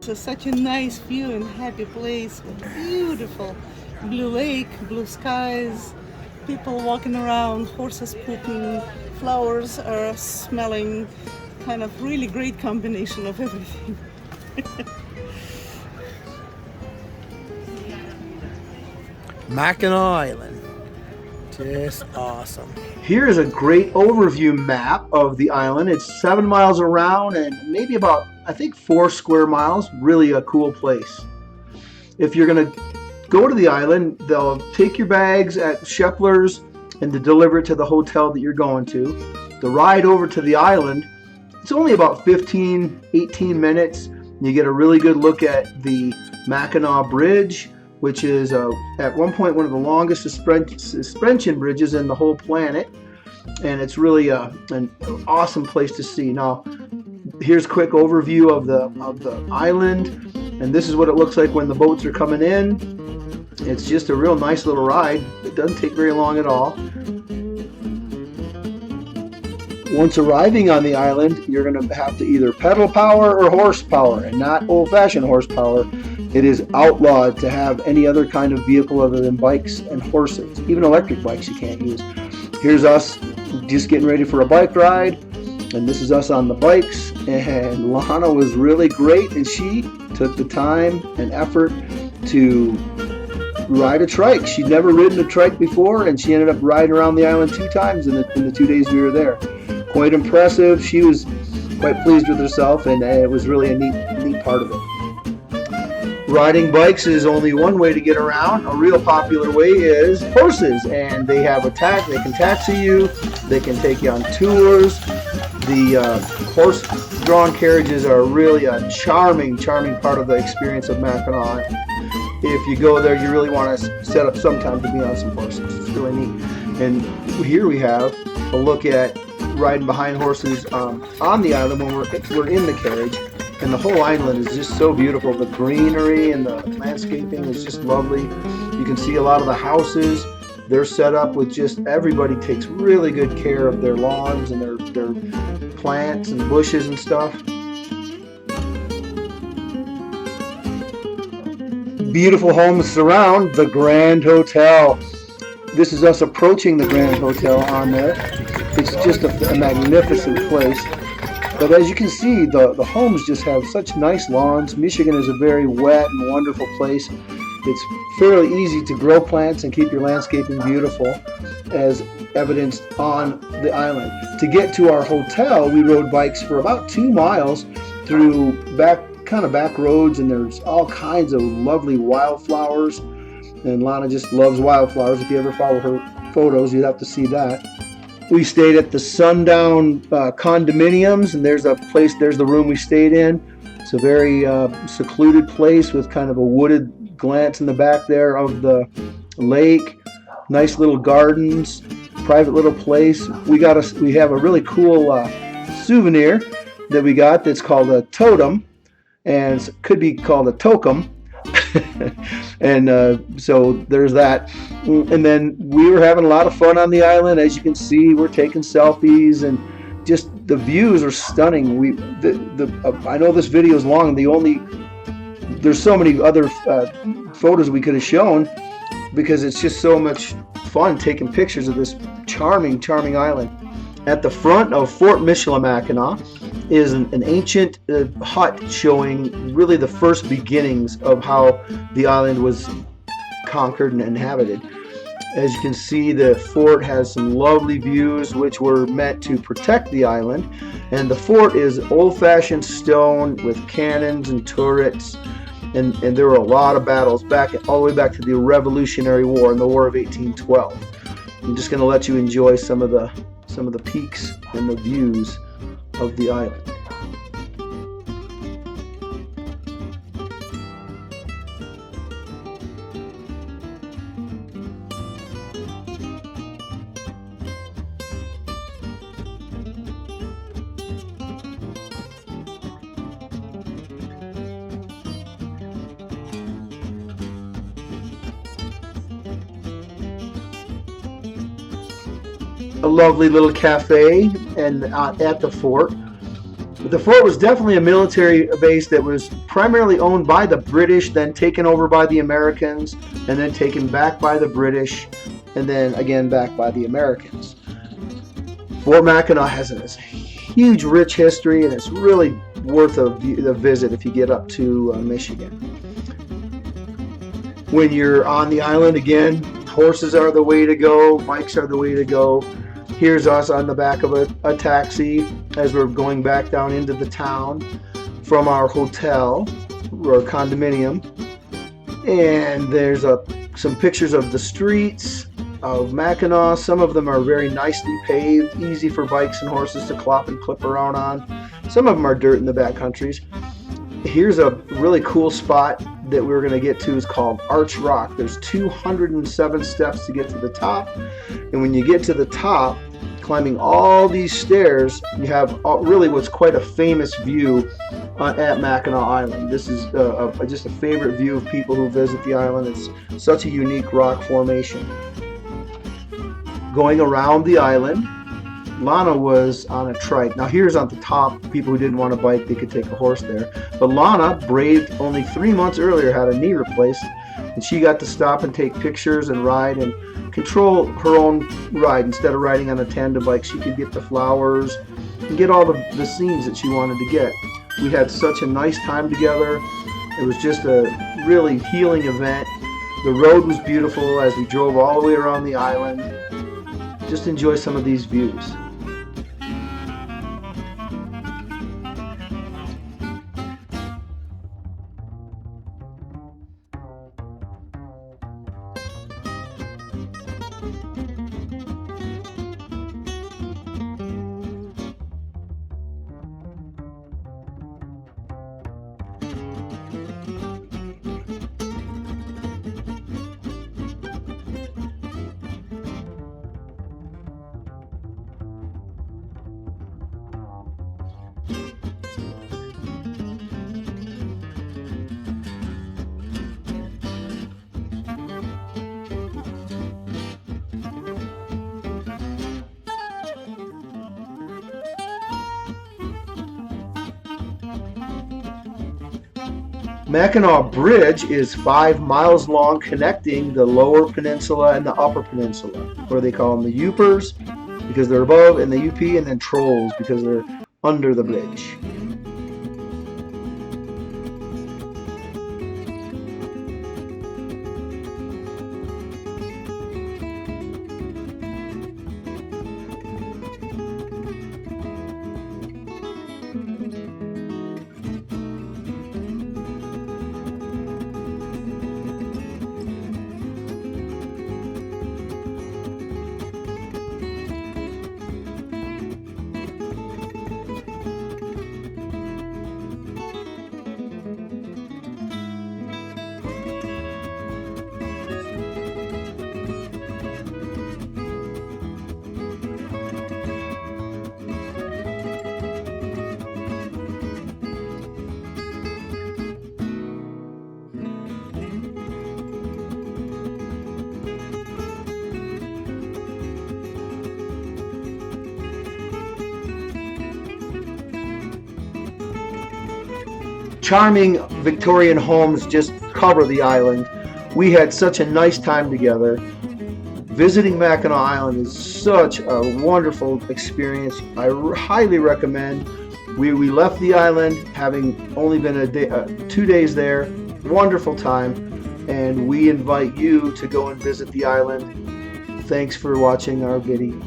It's such a nice view and happy place. Beautiful blue lake, blue skies, people walking around, horses pooping, flowers are smelling. Kind of really great combination of everything. Mackinac Island. Just awesome. Here is a great overview map of the island. It's 7 miles around and maybe about, I think, 4 square miles. Really a cool place. If you're going to go to the island, they'll take your bags at Scheffler's and to deliver it to the hotel that you're going to. The ride over to the island, it's only about 18 minutes. You get a really good look at the Mackinac Bridge, which is at one point one of the longest suspension bridges in the whole planet, and it's really an awesome place to see. Now, here's a quick overview of the island, and this is what it looks like when the boats are coming in. It's just a real nice little ride. It doesn't take very long at all. Once arriving on the island, you're going to have to either pedal power or horsepower, and not old-fashioned horsepower. It is outlawed to have any other kind of vehicle other than bikes and horses. Even electric bikes you can't use. Here's us just getting ready for a bike ride, and this is us on the bikes. And Lana was really great, and she took the time and effort to ride a trike. She'd never ridden a trike before, and she ended up riding around the island 2 times in the 2 days we were there. Quite impressive. She was quite pleased with herself, and it was really a neat part of it. Riding bikes is only one way to get around. A real popular way is horses, and they have they can taxi you, they can take you on tours. The horse-drawn carriages are really a charming part of the experience of Mackinac. If you go there, you really want to set up some time to be on some horses. It's really neat. And here we have a look at riding behind horses on the island when we're in the carriage. And the whole island is just so beautiful. The greenery and the landscaping is just lovely. You can see a lot of the houses. They're set up with everybody takes really good care of their lawns and their plants and bushes and stuff. Beautiful homes surround the Grand Hotel. This is us approaching the Grand Hotel on there. It's just a magnificent place. But as you can see, the homes just have such nice lawns. Michigan is a very wet and wonderful place. It's fairly easy to grow plants and keep your landscaping beautiful, as evidenced on the island. To get to our hotel, we rode bikes for about 2 miles through back roads, and there's all kinds of lovely wildflowers. And Lana just loves wildflowers. If you ever follow her photos, you'd have to see that. We stayed at the Sundown condominiums, and there's the room we stayed in. It's a very secluded place with kind of a wooded glance in the back there of the lake. Nice little gardens, private little place. We have a really cool souvenir that we got that's called a totem, and it could be called a tokem. And so there's that. And then we were having a lot of fun on the island. As you can see, we're taking selfies, and just the views are stunning. I know this video is long. There's so many other photos we could have shown, because it's just so much fun taking pictures of this charming island. At the front of Fort Michilimackinac is an ancient hut showing really the first beginnings of how the island was conquered and inhabited. As you can see, the fort has some lovely views which were meant to protect the island, and the fort is old-fashioned stone with cannons and turrets, and there were a lot of battles all the way back to the Revolutionary War and the War of 1812. I'm just going to let you enjoy some of the peaks and the views of the island. A lovely little cafe and at the fort. The fort was definitely a military base that was primarily owned by the British, then taken over by the Americans, and then taken back by the British, and then again back by the Americans. Fort Mackinac has a huge, rich history, and it's really worth a visit if you get up to Michigan. When you're on the island, again, horses are the way to go, bikes are the way to go. Here's us on the back of a taxi as we're going back down into the town from our hotel or condominium. And there's some pictures of the streets of Mackinac. Some of them are very nicely paved, easy for bikes and horses to clop and clip around on. Some of them are dirt in the back countries. Here's a really cool spot that we're going to get to. Is called Arch Rock. There's 207 steps to get to the top. And when you get to the top, climbing all these stairs, you have really what's quite a famous view at Mackinac Island. This is just a favorite view of people who visit the island. It's such a unique rock formation. Going around the island, Lana was on a trike. Now here's on the top, people who didn't want a bike, they could take a horse there. But Lana braved, only 3 months earlier, had a knee replaced, and she got to stop and take pictures and ride and control her own ride. Instead of riding on a tandem bike, she could get the flowers and get all the scenes that she wanted to get. We had such a nice time together. It was just a really healing event. The road was beautiful as we drove all the way around the island. Just enjoy some of these views. Mackinac Bridge is 5 miles long, connecting the lower peninsula and the upper peninsula, or they call them the Upers because they're above, and the UP, and then Trolls because they're under the bridge. Charming Victorian homes just cover the island. We had such a nice time together. Visiting Mackinac Island is such a wonderful experience. I highly recommend. We left the island having only been 2 days there. Wonderful time, and we invite you to go and visit the island. Thanks for watching our video.